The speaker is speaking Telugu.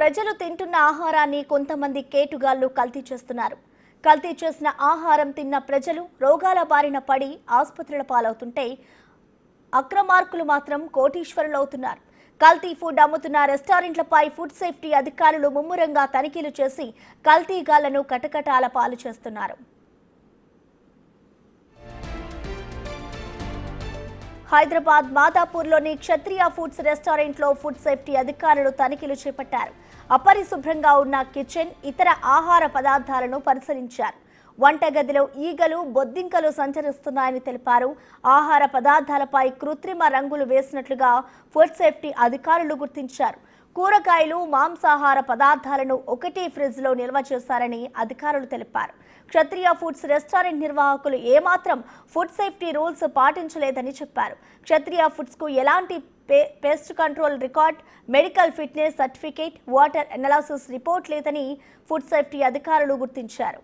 ప్రజలు తింటున్న ఆహారాన్ని కొంతమంది కేటుగాళ్లు కల్తీ చేస్తున్నారు. కల్తీ చేసిన ఆహారం తిన్న ప్రజలు రోగాల బారిన పడి ఆసుపత్రుల పాలవుతుంటే అక్రమార్కులు మాత్రం కోటీశ్వరులవుతున్నారు. కల్తీ ఫుడ్ అమ్ముతున్న రెస్టారెంట్లపై ఫుడ్ సేఫ్టీ అధికారులు ముమ్మరంగా తనిఖీలు చేసి కల్తీగాళ్లను కటకటాల పాలు చేస్తున్నారు. హైదరాబాద్ మాదాపూర్లోని క్షత్రియ ఫుడ్స్ రెస్టారెంట్లో ఫుడ్ సేఫ్టీ అధికారులు తనిఖీలు చేపట్టారు. అపరిశుభ్రంగా ఉన్న కిచెన్, ఇతర ఆహార పదార్థాలను పరిశీలించారు. వంటగదిలో ఈగలు, బొద్దింకలు సంచరిస్తున్నాయని తెలిపారు. ఆహార పదార్థాలపై కృత్రిమ రంగులు వేసినట్లుగా ఫుడ్ సేఫ్టీ అధికారులు గుర్తించారు. కూరగాయలు, మాంసాహార పదార్థాలను ఒకటే ఫ్రిడ్జ్లో నిల్వ చేశారని అధికారులు తెలిపారు. క్షత్రియ ఫుడ్స్ రెస్టారెంట్ నిర్వాహకులు ఏమాత్రం ఫుడ్ సేఫ్టీ రూల్స్ పాటించలేదని చెప్పారు. క్షత్రియ ఫుడ్స్కు ఎలాంటి pest control record, medical fitness certificate, water analysis report లేదని ఫుడ్ సేఫ్టీ అధికారులు గుర్తించారు.